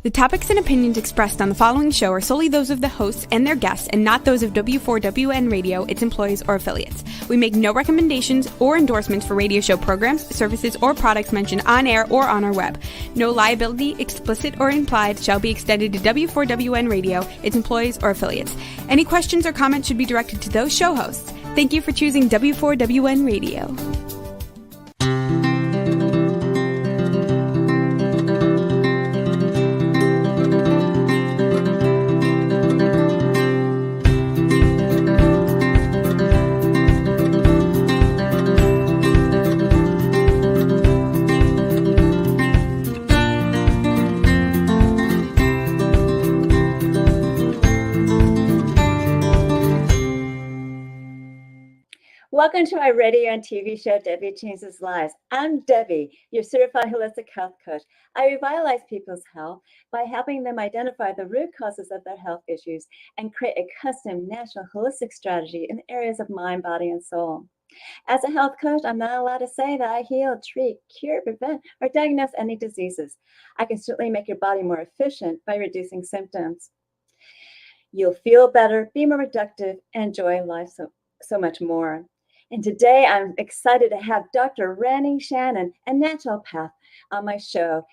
The topics and opinions expressed on the following show are solely those of the hosts and their guests and not those of W4WN Radio, its employees, or affiliates. We make no recommendations or endorsements for radio show programs, services, or products mentioned on air or on our web. No liability, explicit or implied, shall be extended to W4WN Radio, its employees, or affiliates. Any questions or comments should be directed to those show hosts. Thank you for choosing W4WN Radio. Welcome to my radio and TV show, Debi Changes Lives. I'm Debi, your certified holistic health coach. I revitalize people's health by helping them identify the root causes of their health issues and create a custom natural holistic strategy in the areas of mind, body, and soul. As a health coach, I'm not allowed to say that I heal, treat, cure, prevent, or diagnose any diseases. I can certainly make your body more efficient by reducing symptoms. You'll feel better, be more productive, and enjoy life so much more. And today I'm excited to have Dr. Randi Shannon, a naturopath, on my show.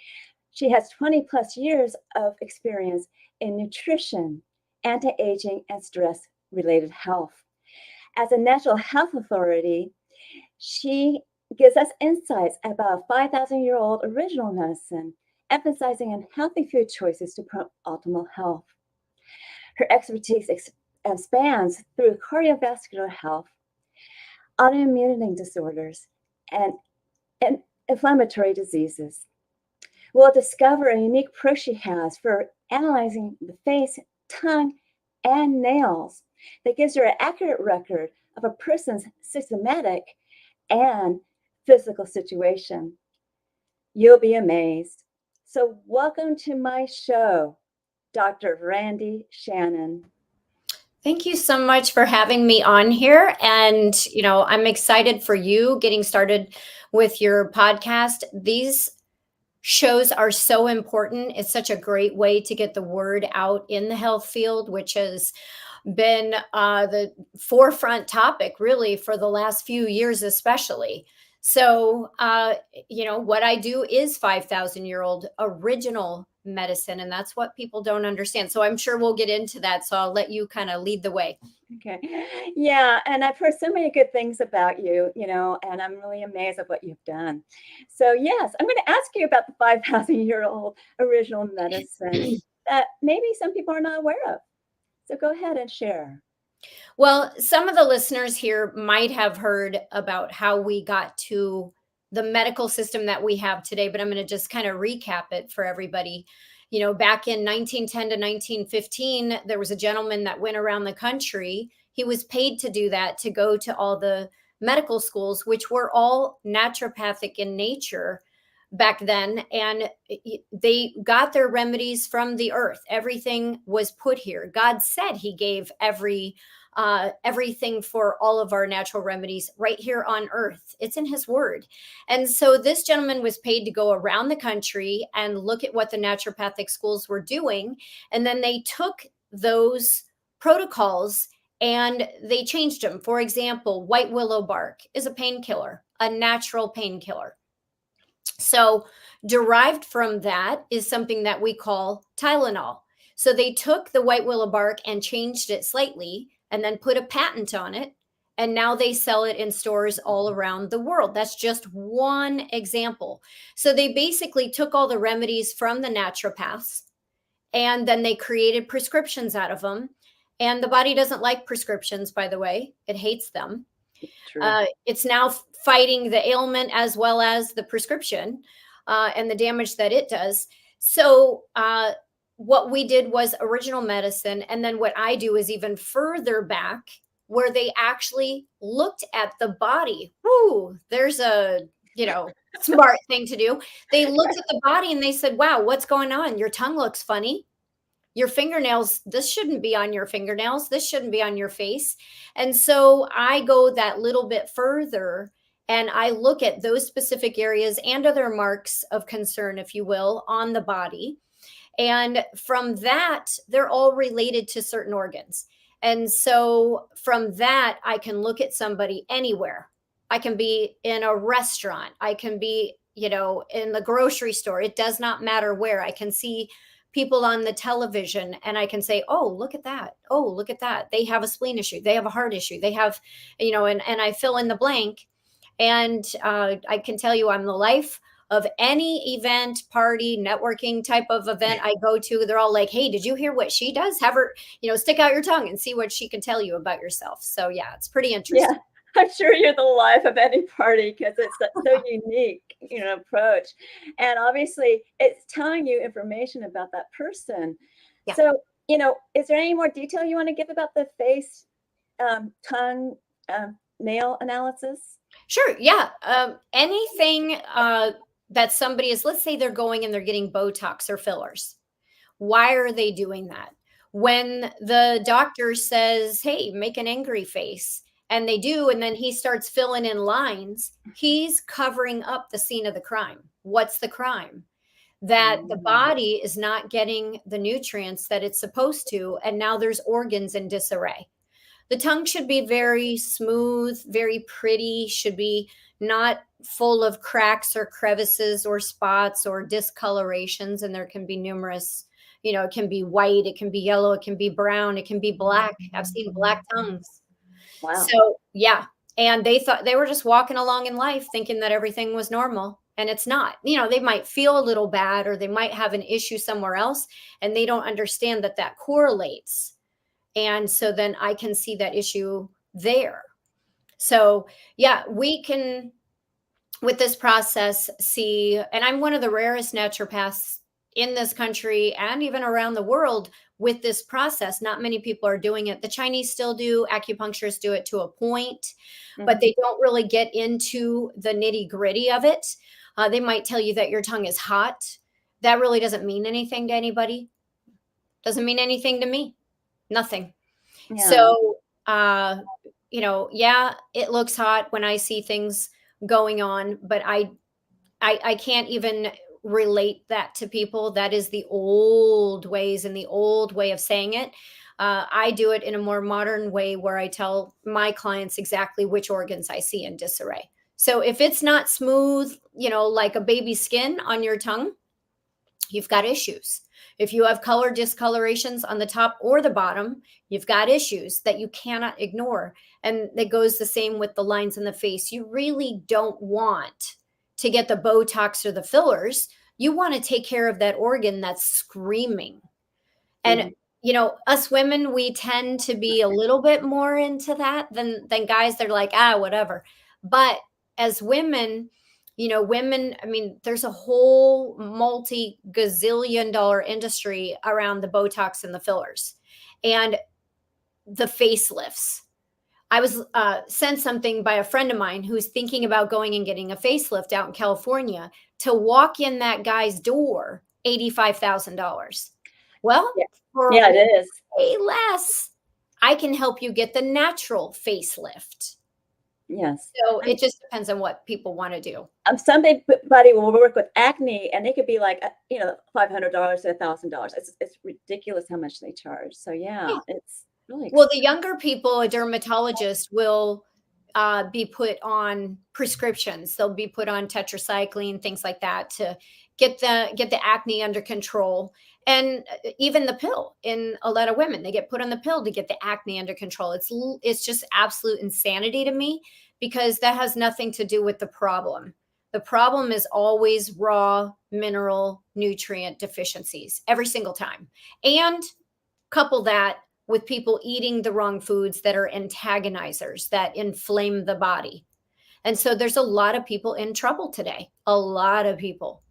She has 20 plus years of experience in nutrition, anti-aging, and stress-related health. As a natural health authority, she gives us insights about 5,000-year-old original medicine, emphasizing on healthy food choices to promote optimal health. Her expertise spans through cardiovascular health, autoimmune disorders, and inflammatory diseases. We'll discover a unique approach she has for analyzing the face, tongue, and nails that gives her an accurate record of a person's systematic and physical situation. You'll be amazed. So welcome to my show, Dr. Randi Shannon. Thank you so much for having me on here. And, I'm excited for you getting started with your podcast. These shows are so important. It's such a great way to get the word out in the health field, which has been the forefront topic really for the last few years, especially. So, what I do is 5,000-year-old original medicine, and that's what people don't understand. So I'm sure we'll get into that. So I'll let you kind of lead the way. Okay. Yeah. And I've heard so many good things about you, and I'm really amazed at what you've done. So yes, I'm going to ask you about the 5,000-year-old original medicine that maybe some people are not aware of. So go ahead and share. Well, some of the listeners here might have heard about how we got to the medical system that we have today, but I'm going to just kind of recap it for everybody. Back in 1910 to 1915, there was a gentleman that went around the country. He was paid to do that, to go to all the medical schools, which were all naturopathic in nature back then. And they got their remedies from the earth. Everything was put here. God said he gave everything for all of our natural remedies right here on earth. It's in his word. And so this gentleman was paid to go around the country and look at what the naturopathic schools were doing. And then they took those protocols and they changed them. For example, white willow bark is a painkiller, a natural painkiller. So derived from that is something that we call Tylenol. So they took the white willow bark and changed it slightly and then put a patent on it. And now they sell it in stores all around the world. That's just one example. So they basically took all the remedies from the naturopaths and then they created prescriptions out of them. And the body doesn't like prescriptions, by the way. It hates them. It's now fighting the ailment as well as the prescription and the damage that it does. So what we did was original medicine. And then what I do is even further back where they actually looked at the body. Ooh, there's a, smart thing to do. They looked at the body and they said, wow, what's going on? Your tongue looks funny. Your fingernails, this shouldn't be on your fingernails. This shouldn't be on your face. And so I go that little bit further and I look at those specific areas and other marks of concern, if you will, on the body. And from that, they're all related to certain organs. And so from that, I can look at somebody anywhere. I can be in a restaurant. I can be, in the grocery store. It does not matter where. I can see people on the television and I can say, oh, look at that. Oh, look at that. They have a spleen issue. They have a heart issue. They have, and I fill in the blank. And I can tell you I'm the life of any event, party, networking type of event I go to. They're all like, hey, did you hear what she does? Have her, stick out your tongue and see what she can tell you about yourself. So yeah, it's pretty interesting. Yeah. I'm sure you're the life of any party because it's so unique, approach. And obviously it's telling you information about that person. Yeah. So, is there any more detail you want to give about the face, tongue, nail analysis? Sure. Yeah. Anything that somebody is, let's say they're going and they're getting Botox or fillers. Why are they doing that? When the doctor says, hey, make an angry face, and they do, and then he starts filling in lines, he's covering up the scene of the crime. What's the crime? That the body is not getting the nutrients that it's supposed to, and now there's organs in disarray. The tongue should be very smooth, very pretty, should be not full of cracks or crevices or spots or discolorations. And there can be numerous, it can be white, it can be yellow, it can be brown, it can be black. I've seen black tongues. Wow. So yeah. And they thought they were just walking along in life thinking that everything was normal. And it's not. They might feel a little bad or they might have an issue somewhere else. And they don't understand that correlates. And so then I can see that issue there. So yeah, we can, with this process, see, and I'm one of the rarest naturopaths in this country and even around the world with this process. Not many people are doing it. The Chinese still do, acupuncturists do it to a point, but they don't really get into the nitty gritty of it. They might tell you that your tongue is hot. That really doesn't mean anything to anybody. Doesn't mean anything to me. Nothing. Yeah. So, yeah, it looks hot when I see things going on, but I can't even relate that to people. That is the old ways and the old way of saying it. I do it in a more modern way where I tell my clients exactly which organs I see in disarray. So if it's not smooth, like a baby skin on your tongue, you've got issues. If you have color discolorations on the top or the bottom, you've got issues that you cannot ignore. And it goes the same with the lines in the face. You really don't want to get the Botox or the fillers. You want to take care of that organ that's screaming. And, us women, we tend to be a little bit more into that than guys. They're like, whatever. But as women, women, there's a whole multi-gazillion dollar industry around the Botox and the fillers and the facelifts. I was sent something by a friend of mine who's thinking about going and getting a facelift out in California. To walk in that guy's door, $85,000. Well, yeah, it is. Way less, I can help you get the natural facelift. Yes. So it just depends on what people want to do. Somebody will work with acne and it could be like, $500 to $1,000. It's ridiculous how much they charge. So yeah. It's really expensive. Well, the younger people, a dermatologist will be put on prescriptions. They'll be put on tetracycline, things like that to get the acne under control. And even the pill, in a lot of women, they get put on the pill to get the acne under control. It's just absolute insanity to me because that has nothing to do with the problem. The problem is always raw mineral nutrient deficiencies every single time. And couple that with people eating the wrong foods that are antagonizers that inflame the body. And so there's a lot of people in trouble today. A lot of people.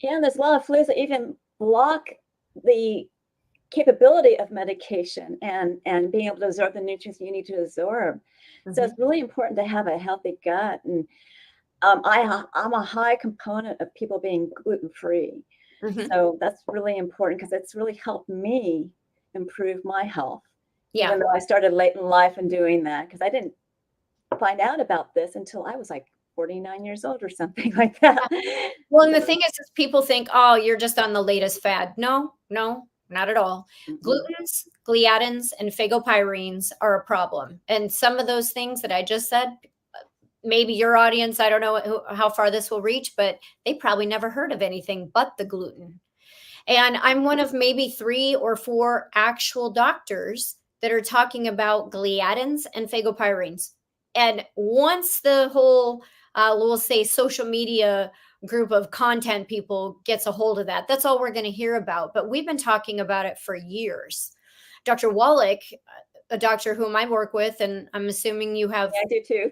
Yeah, and there's a lot of foods that even block the capability of medication and being able to absorb the nutrients you need to absorb. Mm-hmm. So it's really important to have a healthy gut. And I'm a high component of people being gluten-free. Mm-hmm. So that's really important because it's really helped me improve my health. Yeah. Even though I started late in life in doing that, because I didn't find out about this until I was like 49 years old or something like that. Well, and the thing is people think, oh, you're just on the latest fad. No, not at all. Glutens, gliadins, and phagopyrenes are a problem. And some of those things that I just said, maybe your audience, I don't know how far this will reach, but they probably never heard of anything but the gluten. And I'm one of maybe 3 or 4 actual doctors that are talking about gliadins and phagopyrenes. And once the whole, we'll say, social media group of content people gets a hold of that, that's all we're going to hear about. But we've been talking about it for years. Dr. Wallach, a doctor whom I work with, and I'm assuming you have. Yeah, I do too.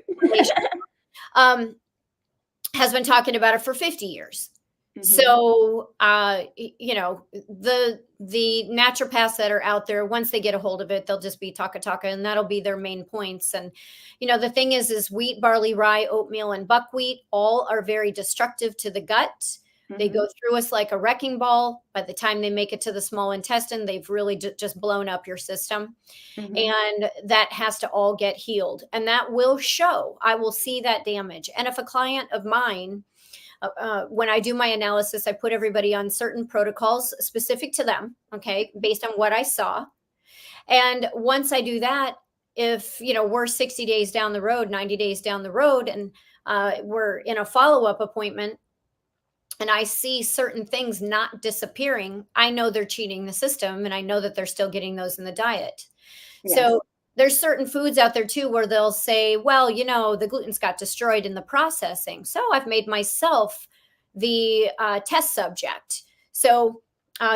Has been talking about it for 50 years. So, you know, the naturopaths that are out there, once they get a hold of it, they'll just be taka, and that'll be their main points. And, you know, the thing is wheat, barley, rye, oatmeal, and buckwheat all are very destructive to the gut. They go through us like a wrecking ball. By the time they make it to the small intestine, they've really just blown up your system. And that has to all get healed. And that will show. I will see that damage. And if a client of mine, when I do my analysis, I put everybody on certain protocols specific to them, okay, based on what I saw. And once I do that, if, you know, we're 60 days down the road, 90 days down the road, and we're in a follow-up appointment, and I see certain things not disappearing, I know they're cheating the system, and I know that they're still getting those in the diet. Yes. So there's certain foods out there too where they'll say, well, you know, the gluten's got destroyed in the processing. So I've made myself the test subject. So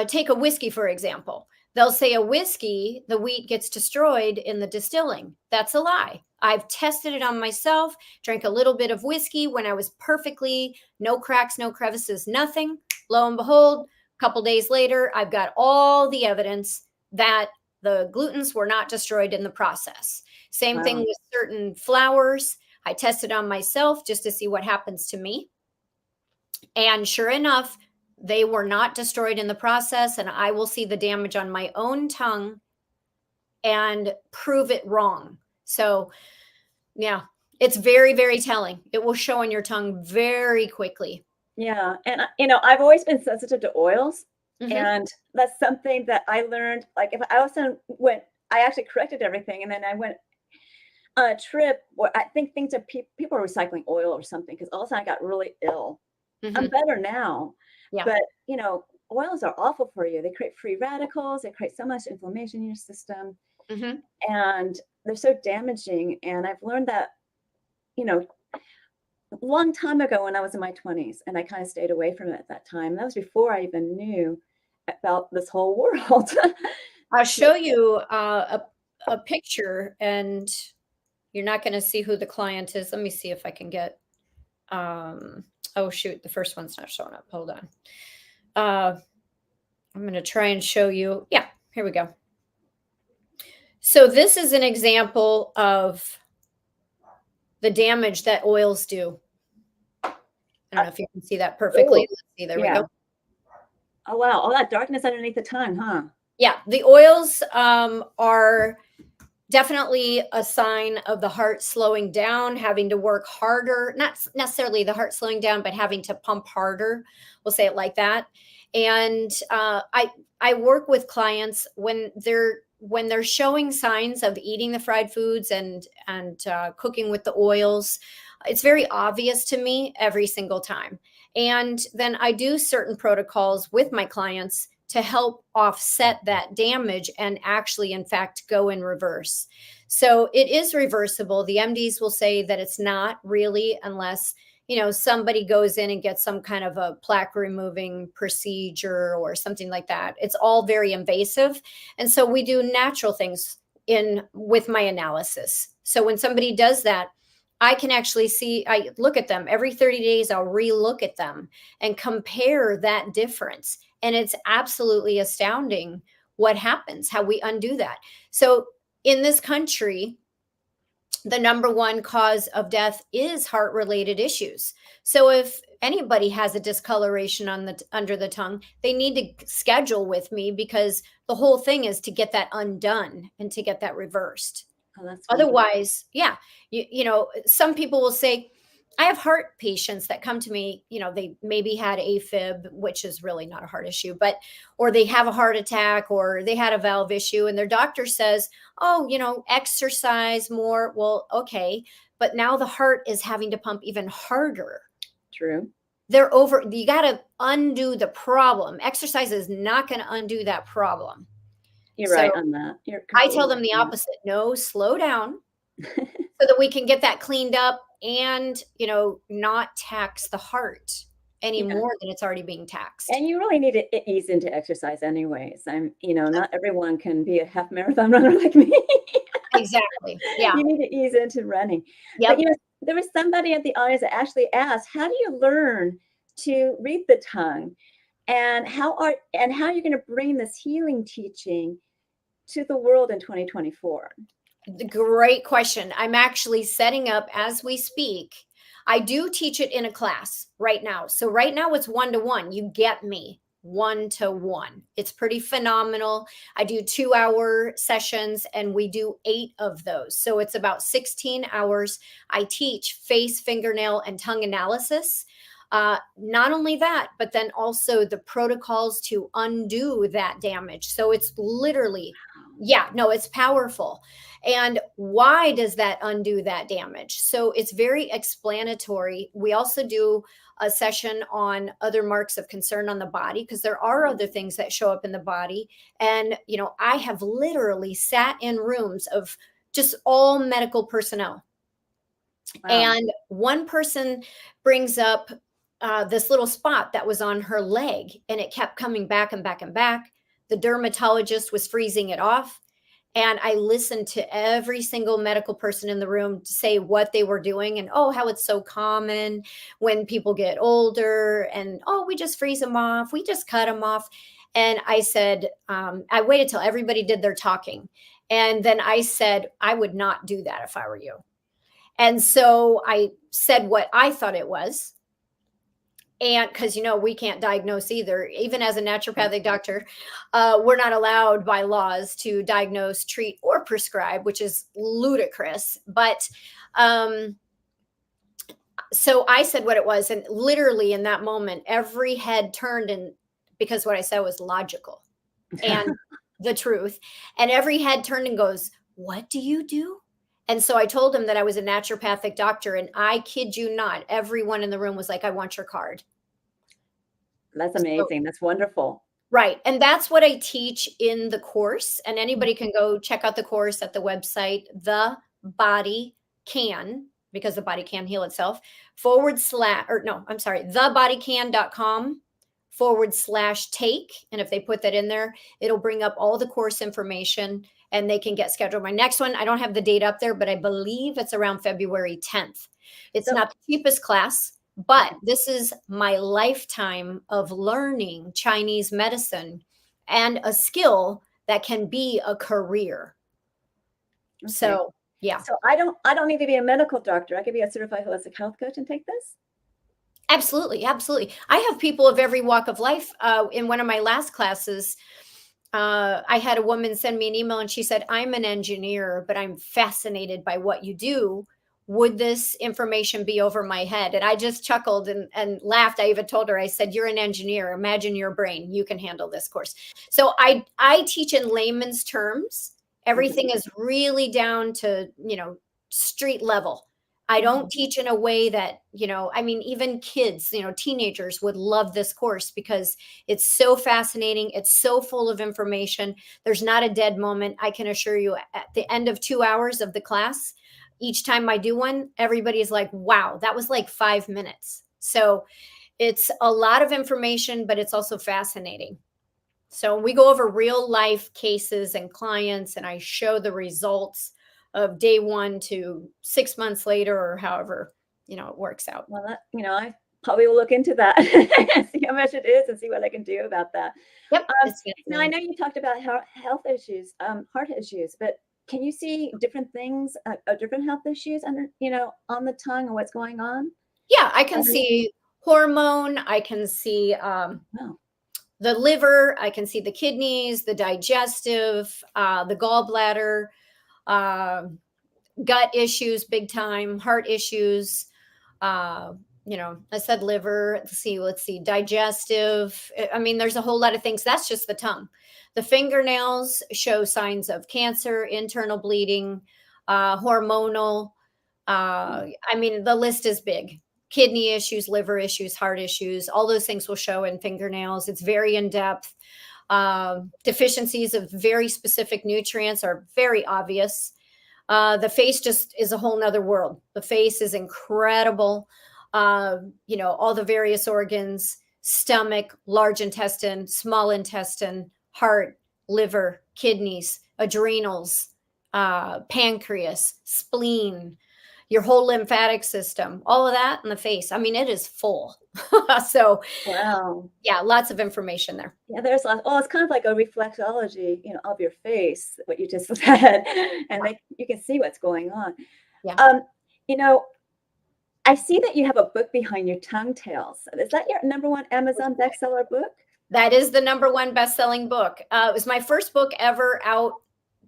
take a whiskey, for example. They'll say a whiskey, the wheat gets destroyed in the distilling. That's a lie. I've tested it on myself, drank a little bit of whiskey when I was perfectly, no cracks, no crevices, nothing. Lo and behold, a couple days later, I've got all the evidence that the glutens were not destroyed in the process. Same thing with certain flours. I tested on myself just to see what happens to me. And sure enough, they were not destroyed in the process. And I will see the damage on my own tongue and prove it wrong. So yeah, it's very, very telling. It will show on your tongue very quickly. Yeah. And, you know, I've always been sensitive to oils. And that's something that I learned. Like, if I also went, I actually corrected everything. And then I went on a trip where I think things are people are recycling oil or something, because all of a sudden I got really ill. I'm better now. Yeah. But, you know, oils are awful for you. They create free radicals. They create so much inflammation in your system. And they're so damaging. And I've learned that, you know, a long time ago when I was in my 20s, and I kind of stayed away from it at that time. That was before I even knew about this whole world. I'll show you a picture, and you're not going to see who the client is. Let me see if I can get, oh shoot, the first one's not showing up. Hold on. I'm going to try and show you. Yeah, here we go. So this is an example of the damage that oils do. I don't know if you can see that perfectly. Let's see, there we go. Oh, wow. All that darkness underneath the tongue, huh? Yeah, the oils are definitely a sign of the heart slowing down, having to work harder, not necessarily the heart slowing down, but having to pump harder. We'll say it like that. And I work with clients when they're showing signs of eating the fried foods and cooking with the oils. It's very obvious to me every single time. And then I do certain protocols with my clients to help offset that damage and actually, in fact, go in reverse. So it is reversible. The MDs will say that it's not really, unless, you know, somebody goes in and gets some kind of a plaque removing procedure or something like that. It's all very invasive. And so we do natural things with my analysis. So when somebody does that, I can actually see, I look at them every 30 days, I'll re-look at them and compare that difference. And it's absolutely astounding what happens, how we undo that. So in this country, the number one cause of death is heart-related issues. So if anybody has a discoloration under the tongue, they need to schedule with me, because the whole thing is to get that undone and to get that reversed. Oh, that's otherwise, yeah, you know, some people will say, I have heart patients that come to me, they maybe had AFib, which is really not a heart issue, or they have a heart attack or they had a valve issue and their doctor says, oh, exercise more. Well, okay. But now the heart is having to pump even harder. True. You got to undo the problem. Exercise is not going to undo that problem. You're right on that. I tell them the opposite. No, slow down so that we can get that cleaned up and, not tax the heart any more than it's already being taxed. And you really need to ease into exercise anyways. Not everyone can be a half marathon runner like me. Exactly. Yeah. You need to ease into running. Yep. But there was somebody at the audience that actually asked, how do you learn to read the tongue? And how are you going to bring this healing teaching to the world in 2024? Great question. I'm actually setting up as we speak. I do teach it in a class right now. So right now it's 1-to-1. You get me 1-to-1. It's pretty phenomenal. I do 2-hour sessions and we do 8 of those. So it's about 16 hours. I teach face, fingernail, and tongue analysis. Not only that, but then also the protocols to undo that damage. So it's literally, it's powerful. And why does that undo that damage? So it's very explanatory. We also do a session on other marks of concern on the body, because there are other things that show up in the body. And, I have literally sat in rooms of just all medical personnel. Wow. And one person brings up this little spot that was on her leg, and it kept coming back and back and back. The dermatologist was freezing it off. And I listened to every single medical person in the room say what they were doing and, how it's so common when people get older and, we just freeze them off. We just cut them off. And I said, I waited till everybody did their talking. And then I said, I would not do that if I were you. And so I said what I thought it was. And because, we can't diagnose either. Even as a naturopathic doctor, we're not allowed by laws to diagnose, treat, or prescribe, which is ludicrous. But so I said what it was. And literally in that moment, every head turned, and because what I said was logical and the truth. And every head turned and goes, what do you do? And so I told him that I was a naturopathic doctor, and I kid you not, everyone in the room was like, I want your card. That's amazing. That's wonderful. Right. And that's what I teach in the course. And anybody can go check out the course at the website, The Body Can, because the body can heal itself, thebodycan.com/take. And if they put that in there, it'll bring up all the course information and they can get scheduled. My next one, I don't have the date up there, but I believe it's around February 10th. It's not the cheapest class, but this is my lifetime of learning Chinese medicine and a skill that can be a career. Okay. So, yeah. So I don't need to be a medical doctor. I could be a certified holistic health coach and take this? Absolutely. Absolutely. I have people of every walk of life. In one of my last classes, I had a woman send me an email and she said, I'm an engineer, but I'm fascinated by what you do. Would this information be over my head? And I just chuckled and laughed. I even told her, I said, you're an engineer. Imagine your brain. You can handle this course. So I teach in layman's terms. Everything is really down to, street level. I don't teach in a way that, even kids, teenagers would love this course because it's so fascinating. It's so full of information. There's not a dead moment. I can assure you at the end of 2 hours of the class, each time I do one, everybody is like, wow, that was like 5 minutes. So it's a lot of information, but it's also fascinating. So we go over real life cases and clients, and I show the results of day 1 to 6 months later, or however, it works out. Well, I probably will look into that, see how much it is and see what I can do about that. Yep. Now I know you talked about health issues, heart issues, but can you see different things, different health issues under, on the tongue and what's going on? Yeah, I can see hormone. I can see the liver. I can see the kidneys, the digestive, the gallbladder, gut issues, big time, heart issues, I said liver, let's see, digestive. I mean, there's a whole lot of things. That's just the tongue. The fingernails show signs of cancer, internal bleeding, hormonal. I mean, the list is big. Kidney issues, liver issues, heart issues, all those things will show in fingernails. It's very in depth. Deficiencies of very specific nutrients are very obvious. The face just is a whole nother world. The face is incredible. All the various organs, stomach, large intestine, small intestine, heart, liver, kidneys, adrenals, pancreas, spleen, your whole lymphatic system, all of that in the face. I mean, it is full. So, Wow. yeah, lots of information there. Yeah, there's lots. Oh, it's kind of like a reflexology, of your face, what you just said, and you can see what's going on. Yeah. You know, I see that you have a book behind your tongue tales. Is that your #1 Amazon bestseller book? That is the #1 best-selling book. It was my first book ever out.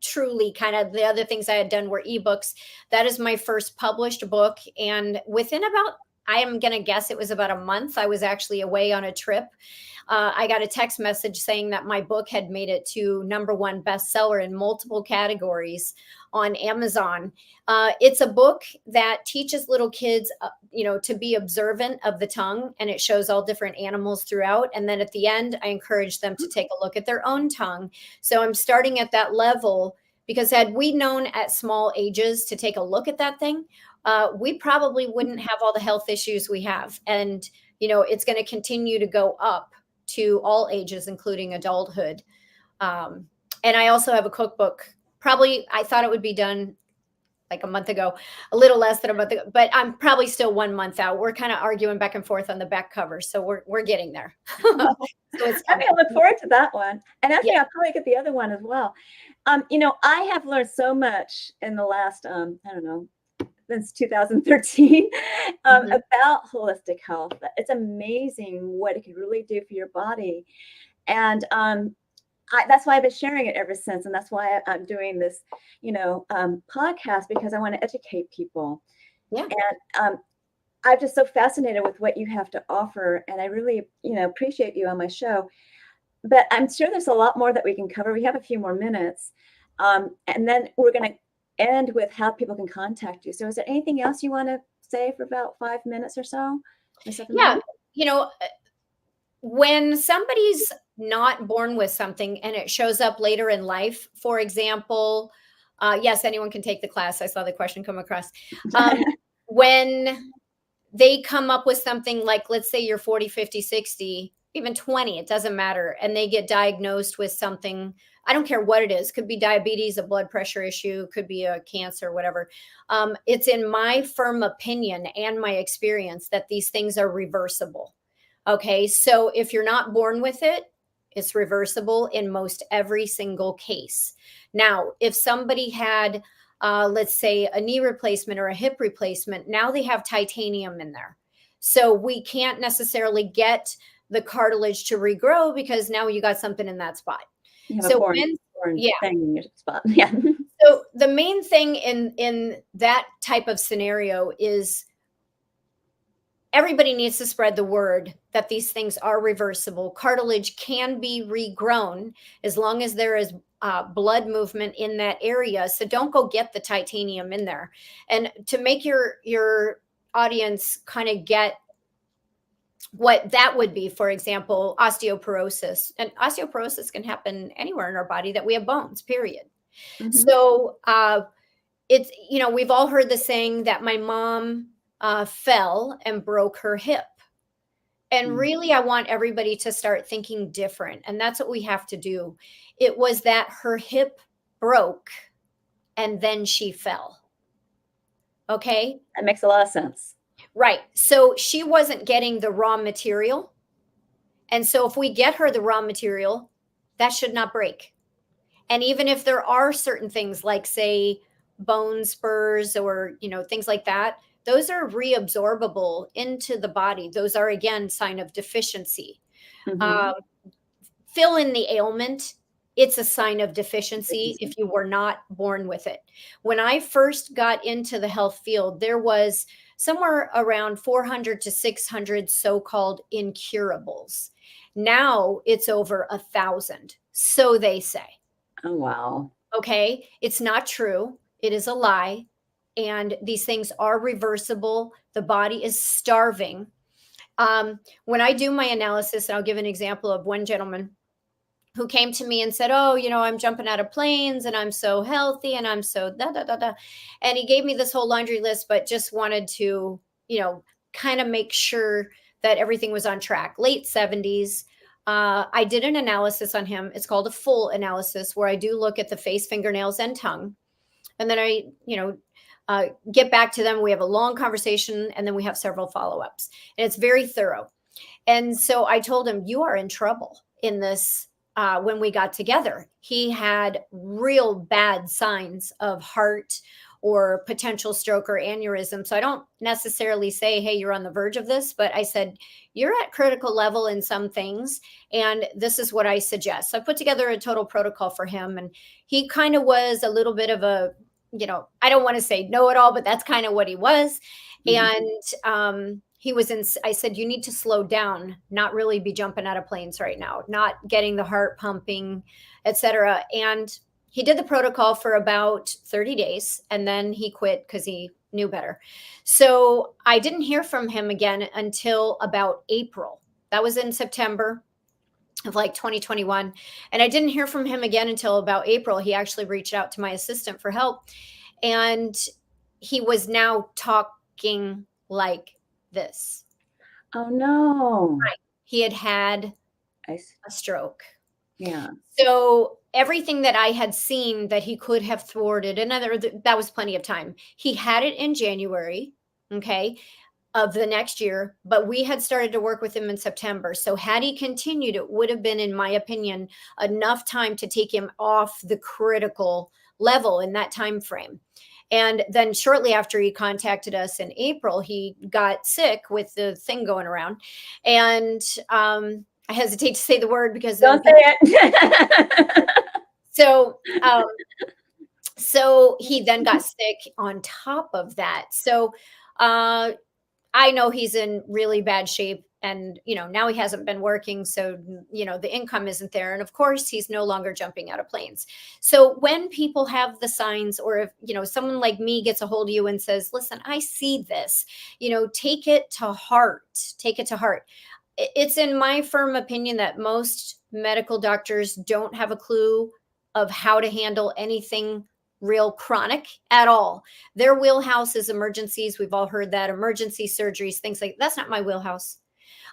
Truly, kind of the other things I had done were ebooks. That is my first published book. And within about, I am going to guess it was about a month, I was actually away on a trip. I got a text message saying that my book had made it to #1 bestseller in multiple categories on Amazon. It's a book that teaches little kids, to be observant of the tongue, and it shows all different animals throughout. And then at the end, I encourage them to take a look at their own tongue. So I'm starting at that level, because had we known at small ages to take a look at that thing, we probably wouldn't have all the health issues we have. And, it's going to continue to go up to all ages, including adulthood. And I also have a cookbook. Probably, I thought it would be done like a month ago, a little less than a month ago, but I'm probably still 1 month out. We're kind of arguing back and forth on the back cover, so we're getting there. So I look forward to that one, and I think I'll probably get the other one as well. I have learned so much in the last, I don't know, since 2013, about holistic health. It's amazing what it can really do for your body, and that's why I've been sharing it ever since. And that's why I'm doing this, podcast, because I want to educate people. Yeah. And I'm just so fascinated with what you have to offer. And I really, appreciate you on my show. But I'm sure there's a lot more that we can cover. We have a few more minutes. And then we're going to end with how people can contact you. So is there anything else you want to say for about 5 minutes or so? Yeah. When somebody's not born with something and it shows up later in life, for example, yes, anyone can take the class. I saw the question come across. When they come up with something like, let's say you're 40, 50, 60, even 20, it doesn't matter. And they get diagnosed with something, I don't care what it is. Could be diabetes, a blood pressure issue, could be a cancer, whatever. It's in my firm opinion and my experience that these things are reversible. Okay, so if you're not born with it, it's reversible in most every single case. Now, if somebody had, let's say, a knee replacement or a hip replacement, now they have titanium in there. So we can't necessarily get the cartilage to regrow because now you got something in that spot. You have a foreign thing in your spot. Yeah. So the main thing in that type of scenario is everybody needs to spread the word that these things are reversible. Cartilage can be regrown as long as there is blood movement in that area. So don't go get the titanium in there. And to make your audience kind of get what that would be, for example, osteoporosis. And osteoporosis can happen anywhere in our body that we have bones, period. Mm-hmm. So it's, we've all heard the saying that my mom fell and broke her hip. And really, I want everybody to start thinking different. And that's what we have to do. It was that her hip broke and then she fell. Okay. That makes a lot of sense. Right. So she wasn't getting the raw material. And so if we get her the raw material, that should not break. And even if there are certain things like, say, bone spurs or, things like that, those are reabsorbable into the body. Those are, again, sign of deficiency. Mm-hmm. Fill in the ailment. It's a sign of deficiency if you were not born with it. When I first got into the health field, there was somewhere around 400 to 600 so-called incurables. Now it's over 1,000. So they say. Oh, wow. Okay. It's not true. It is a lie. And these things are reversible. The body is starving. When I do my analysis, and I'll give an example of one gentleman who came to me and said, "Oh, I'm jumping out of planes and I'm so healthy and I'm so da da da da." And he gave me this whole laundry list, but just wanted to, kind of make sure that everything was on track. Late 70s. I did an analysis on him. It's called a full analysis, where I do look at the face, fingernails, and tongue. And then I, get back to them. We have a long conversation, and then we have several follow-ups. And it's very thorough. And so I told him, "You are in trouble in this." When we got together, he had real bad signs of heart or potential stroke or aneurysm. So I don't necessarily say, "Hey, you're on the verge of this," but I said, "You're at critical level in some things, and this is what I suggest." So I put together a total protocol for him, and he kind of was a little bit of a, I don't want to say know-it-all, but that's kind of what he was. Mm-hmm. And I said, "You need to slow down, not really be jumping out of planes right now, not getting the heart pumping, etc." And he did the protocol for about 30 days, and then he quit because he knew better. So I didn't hear from him again until about April. That was in September of like 2021. And I didn't hear from him again until about April. He actually reached out to my assistant for help. And he was now talking like this. Oh, no. Right. He had I see. a stroke. Yeah. So everything that I had seen that he could have thwarted, and that was plenty of time. He had it in January, okay, of the next year, but we had started to work with him in September. So had he continued, it would have been, in my opinion, enough time to take him off the critical level in that time frame. And then shortly after he contacted us in April, he got sick with the thing going around. And I hesitate to say the word because Don't say it. So he then got sick on top of that. So I know he's in really bad shape, and now he hasn't been working, so the income isn't there, and of course he's no longer jumping out of planes. So when people have the signs, or if someone like me gets a hold of you and says, "Listen, I see this," take it to heart. Take it to heart. It's in my firm opinion that most medical doctors don't have a clue of how to handle anything real chronic at all. Their wheelhouse is emergencies. We've all heard that. Emergency surgeries, things like that's not my wheelhouse.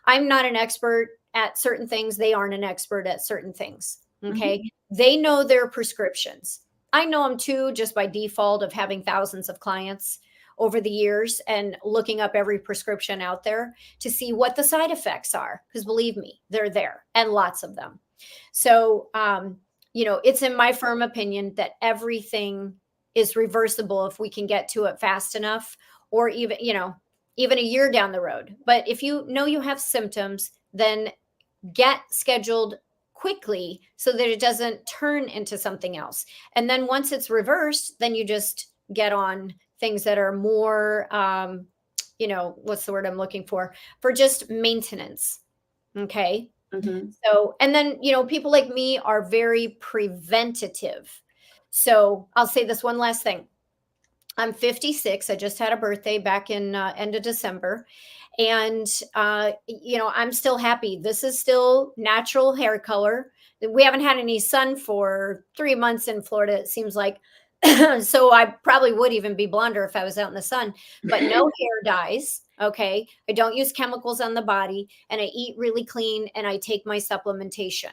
I'm not an expert at certain things. They aren't an expert at certain things. Okay. Mm-hmm. They know their prescriptions. I know them too, just by default of having thousands of clients over the years and looking up every prescription out there to see what the side effects are. Because believe me, they're there, and lots of them. So, it's in my firm opinion that everything is reversible if we can get to it fast enough, or even a year down the road. But if you know you have symptoms, then get scheduled quickly so that it doesn't turn into something else. And then once it's reversed, then you just get on things that are more, what's the word I'm looking for just maintenance. Okay. Mm-hmm. So, and then, people like me are very preventative. So I'll say this one last thing. I'm 56. I just had a birthday back in end of December. And, I'm still happy. This is still natural hair color. We haven't had any sun for 3 months in Florida, it seems like. So I probably would even be blonder if I was out in the sun, but no hair dyes. Okay. I don't use chemicals on the body, and I eat really clean, and I take my supplementation.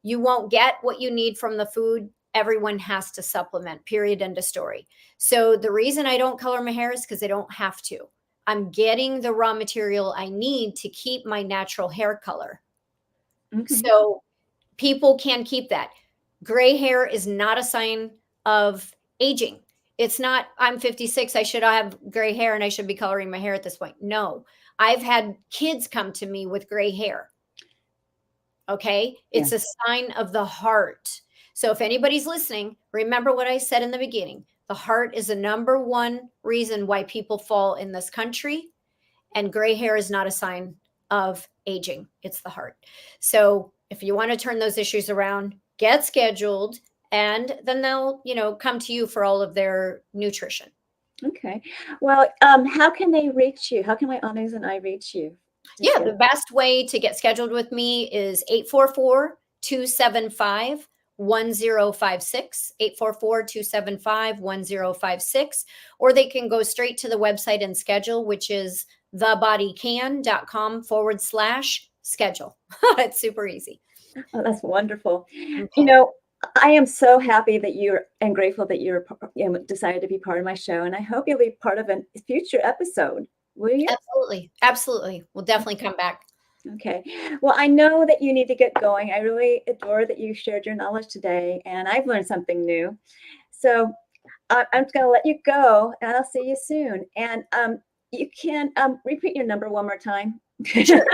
You won't get what you need from the food. Everyone has to supplement, period, end of story. So the reason I don't color my hair is because I don't have to. I'm getting the raw material I need to keep my natural hair color. Mm-hmm. So people can keep that. Gray hair is not a sign of aging. It's not, I'm 56, I should have gray hair and I should be coloring my hair at this point. No, I've had kids come to me with gray hair. Okay. It's a sign of the heart. So if anybody's listening, remember what I said in the beginning. The heart is the number one reason why people fall in this country. And gray hair is not a sign of aging. It's the heart. So if you want to turn those issues around, get scheduled, and then they'll, come to you for all of their nutrition. Okay. Well, how can they reach you? How can my audience and I reach you? Yeah, the best way to get scheduled with me is 844-275-1056, 844-275-1056, or they can go straight to the website and schedule, which is thebodycan.com/schedule. It's super easy. Oh, that's wonderful. Okay. I am so happy that and grateful that you're decided to be part of my show, and I hope you'll be part of a future episode. Will you? Absolutely. Absolutely. We'll definitely come back. Okay. Well, I know that you need to get going. I really adore that you shared your knowledge today, and I've learned something new. So I'm just going to let you go, and I'll see you soon. And you can repeat your number one more time. Sure.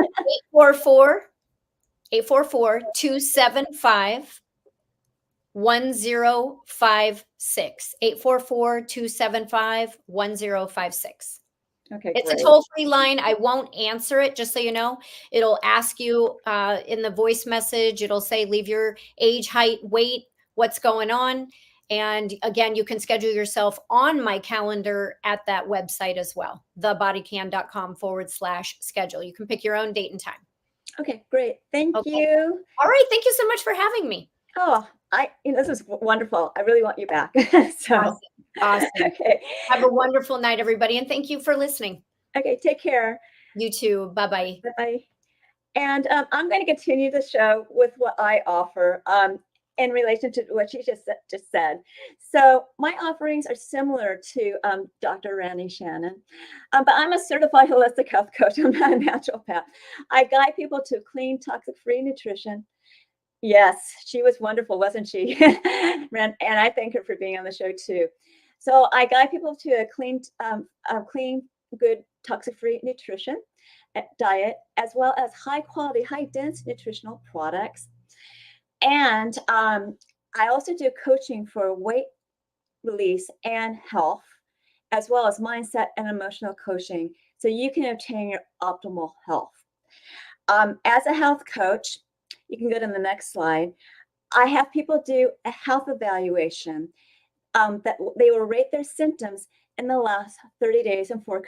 844-275-1056. 844-275-1056. Okay, it's great. a toll-free line. I won't answer it, just so you know. It'll ask you in the voice message, it'll say, leave your age, height, weight, what's going on. And again, you can schedule yourself on my calendar at that website as well, thebodycan.com/schedule. You can pick your own date and time. Okay, great. Thank Okay. you. All right. Thank you so much for having me. Oh, this is wonderful. I really want you back. So Awesome. Okay. Have a wonderful night, everybody. And thank you for listening. Okay, take care. You too. Bye-bye. Bye-bye. And I'm going to continue the show with what I offer in relation to what she just said. So my offerings are similar to Dr. Randi Shannon, but I'm a certified holistic health coach. I'm not a naturopath. I guide people to clean, toxic-free nutrition. Yes, she was wonderful, wasn't she? And I thank her for being on the show too. So I guide people to a clean, good, toxic-free nutrition diet, as well as high-quality, high-dense nutritional products. And I also do coaching for weight release and health, as well as mindset and emotional coaching, so you can obtain your optimal health. As a health coach, you can go to the next slide. I have people do a health evaluation that they will rate their symptoms in the last 30 days in 4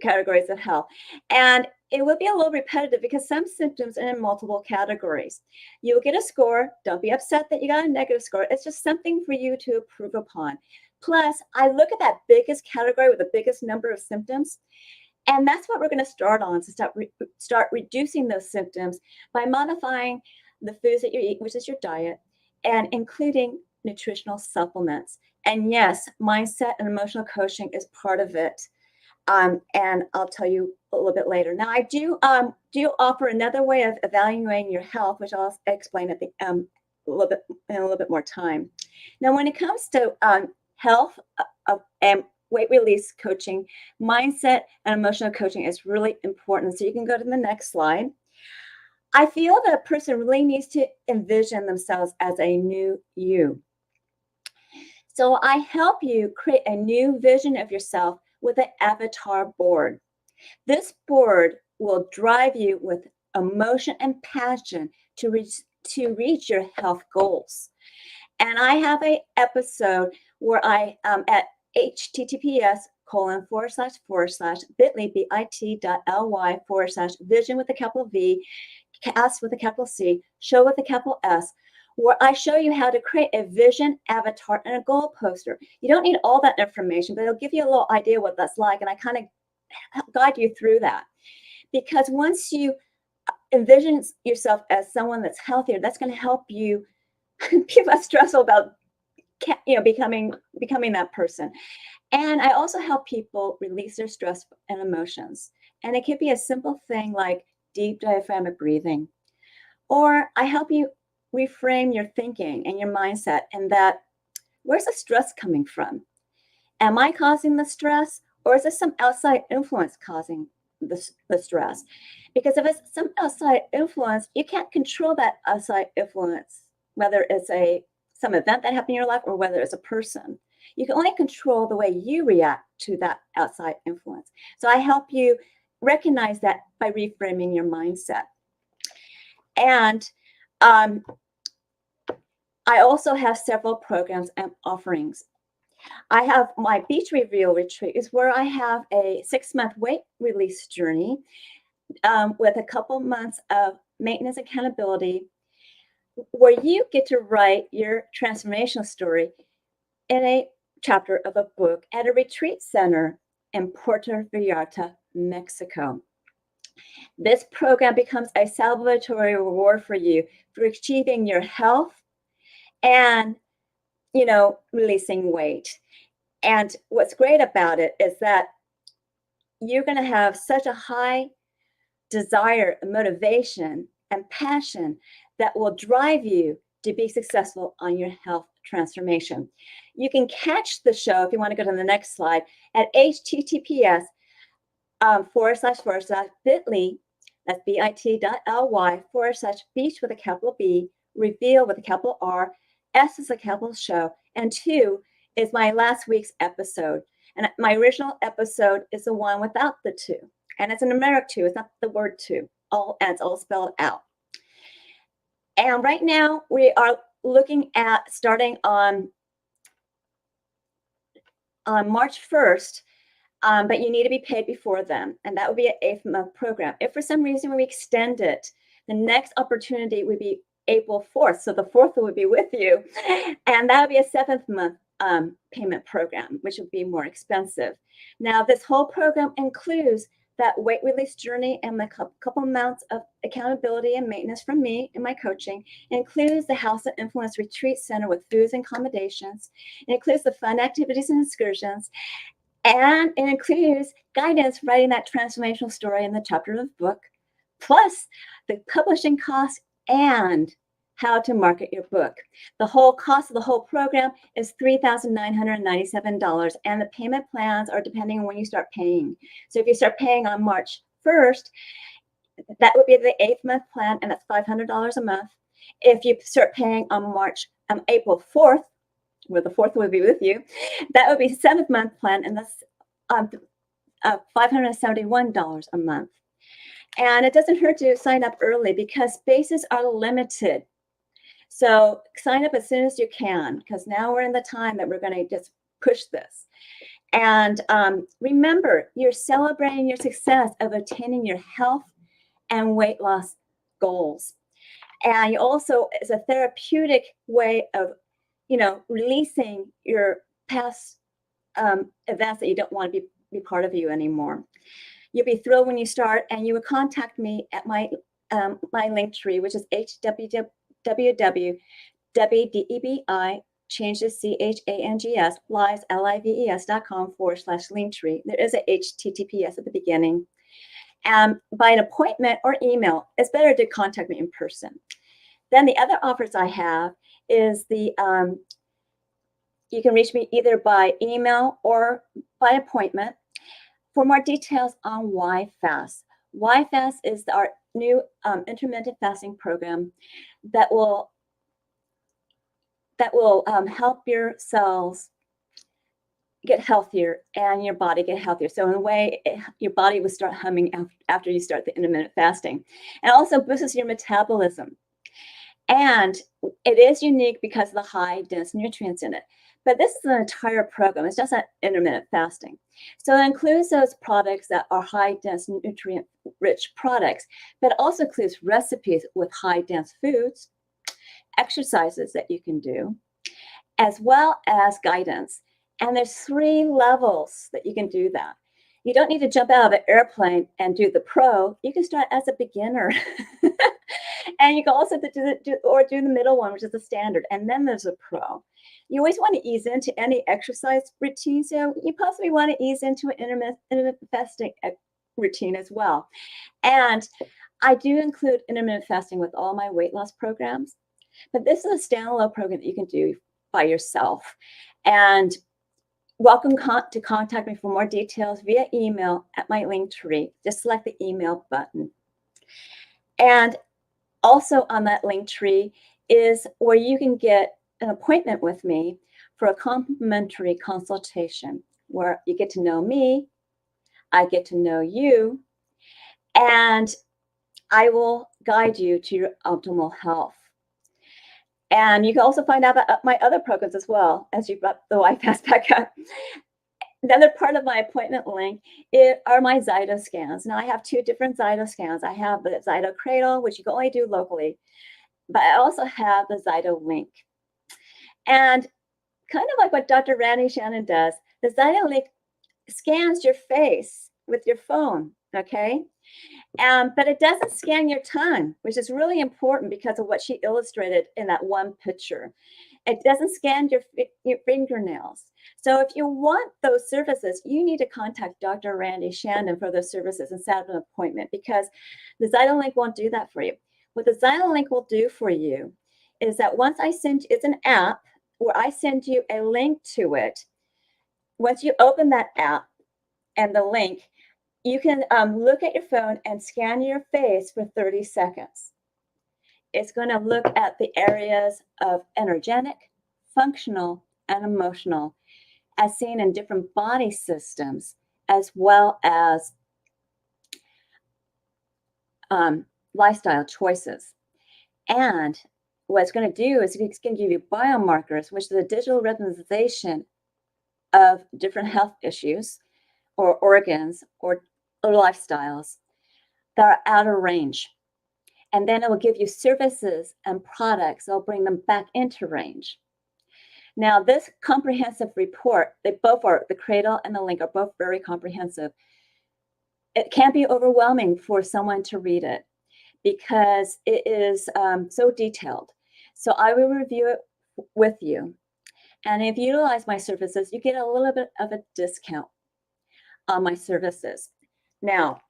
categories of health. And it will be a little repetitive because some symptoms are in multiple categories. You'll get a score. Don't be upset that you got a negative score. It's just something for you to improve upon. Plus, I look at that biggest category with the biggest number of symptoms. And that's what we're going to start on, to start reducing those symptoms by modifying the foods that you eat, which is your diet, and including nutritional supplements. And yes, mindset and emotional coaching is part of it. And I'll tell you a little bit later. Now, I do offer another way of evaluating your health, which I'll explain at the a little bit more time. Now, when it comes to health and weight release coaching, mindset and emotional coaching is really important. So you can go to the next slide. I feel that a person really needs to envision themselves as a new you. So I help you create a new vision of yourself with an avatar board. This board will drive you with emotion and passion to reach your health goals. And I have an episode where I at https://bit.ly/vision with a capital V, cast with a capital C, show with a capital S, where I show you how to create a vision, avatar, and a goal poster. You don't need all that information, but it'll give you a little idea what that's like, and I kind of guide you through that. Because once you envision yourself as someone that's healthier, that's going to help you be less stressful about becoming that person. And I also help people release their stress and emotions. And it could be a simple thing like deep diaphragmatic breathing. Or I help you reframe your thinking and your mindset, and that, where's the stress coming from? Am I causing the stress, or is this some outside influence causing the stress? Because if it's some outside influence, you can't control that outside influence, whether it's some event that happened in your life or whether it's a person. You can only control the way you react to that outside influence. So I help you recognize that by reframing your mindset. And I also have several programs and offerings. I have my Beach Reveal Retreat, is where I have a 6-month weight release journey with a couple months of maintenance accountability, where you get to write your transformational story in a chapter of a book at a retreat center in Puerto Vallarta, Mexico. This program becomes a celebratory reward for you for achieving your health and, releasing weight. And what's great about it is that you're going to have such a high desire, motivation, and passion that will drive you to be successful on your health transformation. You can catch the show, if you want to go to the next slide, at https //bit.ly, that's bit.ly/beach with a capital B, reveal with a capital R, S is a capital show, and 2 is my last week's episode. And my original episode is the one without the 2. And it's a numeric 2, it's not the word 2. It's all spelled out. And right now we are looking at starting on March 1st, but you need to be paid before then. And that would be an 8-month program. If for some reason we extend it, the next opportunity would be April 4th. So the 4th would be with you. And that would be a 7th-month payment program, which would be more expensive. Now, this whole program includes that weight release journey and a couple amounts of accountability and maintenance from me in my coaching. It includes the House of Influence Retreat Center with foods and accommodations. It includes the fun activities and excursions. And it includes guidance writing that transformational story in the chapter of the book, plus the publishing costs and how to market your book. The whole cost of the whole program is $3,997, and the payment plans are depending on when you start paying. So if you start paying on March 1st, that would be the 8th-month plan, and that's $500 a month. If you start paying on April 4th, where the 4th would be with you, that would be 7th-month plan, and that's $571 a month. And it doesn't hurt to sign up early because spaces are limited. So sign up as soon as you can, because now we're in the time that we're going to just push this. And remember, you're celebrating your success of attaining your health and weight loss goals. And you also, it's a therapeutic way of, releasing your past events that you don't want to be part of you anymore. You'll be thrilled when you start, and you would contact me at my link tree, which is www.debi changes CHANGS lives lives.com/linktree. There is a HTTPS at the beginning. By an appointment or email, it's better to contact me in person. Then the other offers I have is you can reach me either by email or by appointment for more details on Why Fast. Why Fast is our new intermittent fasting program that will help your cells get healthier and your body get healthier. So in a way, your body will start humming after you start the intermittent fasting. And also boosts your metabolism. And it is unique because of the high dense nutrients in it. But this is an entire program. It's just not intermittent fasting. So it includes those products that are high dense nutrient rich products, but it also includes recipes with high dense foods, exercises that you can do, as well as guidance. And there's 3 levels that you can do that. You don't need to jump out of an airplane and do the pro. You can start as a beginner. And you can also do the middle one, which is the standard. And then there's a pro. You always want to ease into any exercise routine. So you possibly want to ease into an intermittent fasting routine as well. And I do include intermittent fasting with all my weight loss programs. But this is a standalone program that you can do by yourself. And welcome to contact me for more details via email at my link tree. Just select the email button. And also on that link tree is where you can get an appointment with me for a complimentary consultation where you get to know me, I get to know you, and I will guide you to your optimal health. And you can also find out about my other programs as well, as you brought the life pass back up. Another part of my appointment link are my Zyto scans. Now I have 2 different Zyto scans. I have the Zyto Cradle, which you can only do locally, but I also have the Zyto Link. And kind of like what Dr. Randi Shannon does, the Zyto Link scans your face with your phone, okay? But it doesn't scan your tongue, which is really important because of what she illustrated in that one picture. It doesn't scan your fingernails. So if you want those services, you need to contact Dr. Randi Shannon for those services and set up an appointment, because the Zytolink won't do that for you. What the Zytolink will do for you is that once I send you, it's an app where I send you a link to it. Once you open that app and the link, you can look at your phone and scan your face for 30 seconds. It's going to look at the areas of energetic, functional, and emotional, as seen in different body systems, as well as lifestyle choices. And what it's going to do is it's going to give you biomarkers, which is a digital representation of different health issues or organs or lifestyles that are out of range. And then it will give you services and products that will bring them back into range. Now, this comprehensive report, they both are, the Cradle and the Link are both very comprehensive. It can be overwhelming for someone to read it because it is so detailed. So I will review it with you. And if you utilize my services, you get a little bit of a discount on my services. Now,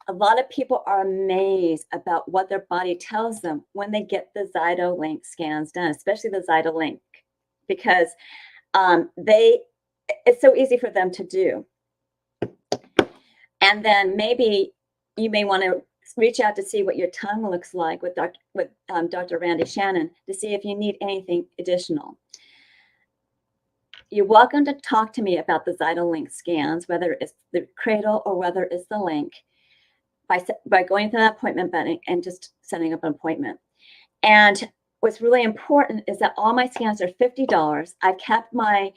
a lot of people are amazed about what their body tells them when they get the Zyto Link scans done, especially the Zyto Link, because it's so easy for them to do. And then maybe you may want to reach out to see what your tongue looks like with Dr. Randi Shannon to see if you need anything additional. You're welcome to talk to me about the Zyto Link scans, whether it's the Cradle or whether it's the Link, by going to that appointment button and just setting up an appointment. And what's really important is that all my scans are $50. I've kept my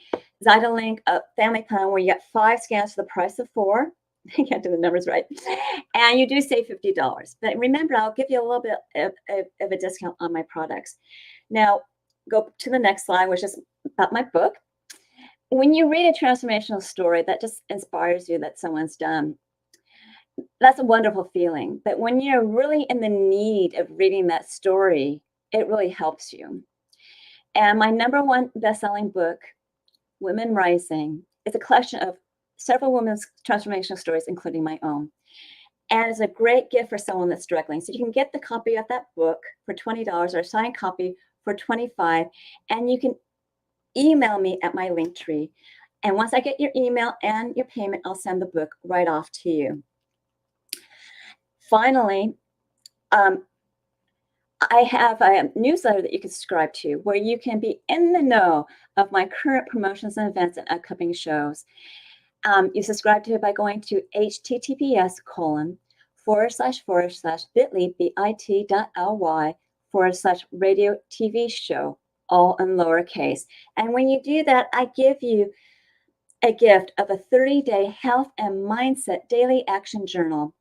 Zyto Link family plan where you get 5 scans for the price of 4. I can't do the numbers right. And you do save $50. But remember, I'll give you a little bit of a discount on my products. Now, go to the next slide, which is about my book. When you read a transformational story that just inspires you that someone's done, that's a wonderful feeling. But when you're really in the need of reading that story, it really helps you. And my #1 best-selling book, Women Rising, is a collection of several women's transformational stories, including my own. And it's a great gift for someone that's struggling. So you can get the copy of that book for $20 or a signed copy for $25. And you can email me at my link tree. And once I get your email and your payment, I'll send the book right off to you. Finally, I have a newsletter that you can subscribe to where you can be in the know of my current promotions and events and upcoming shows. You subscribe to it by going to https://bit.ly/radio TV show, all in lowercase. And when you do that, I give you a gift of a 30-day health and mindset daily action journal,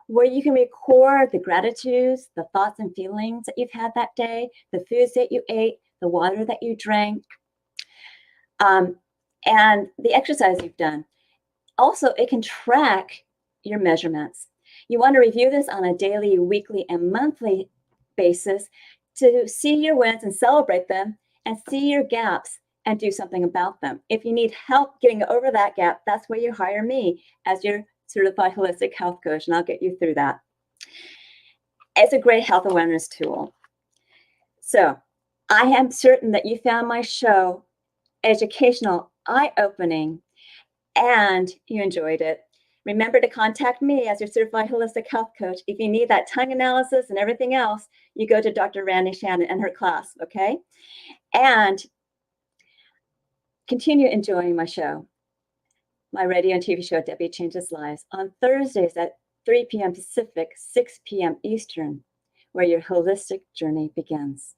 where you can record the gratitudes, the thoughts and feelings that you've had that day, the foods that you ate, the water that you drank, and the exercise you've done. Also, it can track your measurements. You want to review this on a daily, weekly, and monthly basis to see your wins and celebrate them, and see your gaps and do something about them. If you need help getting over that gap, that's where you hire me as your certified holistic health coach, and I'll get you through that. It's a great health awareness tool. So I am certain that you found my show educational, eye-opening, and you enjoyed it. Remember to contact me as your certified holistic health coach. If you need that tongue analysis and everything else, you go to Dr. Randi Shannon and her class, okay? And Continue enjoying my show, my radio and TV show, Debi Changes Lives, on Thursdays at 3 p.m. Pacific, 6 p.m. Eastern, where your holistic journey begins.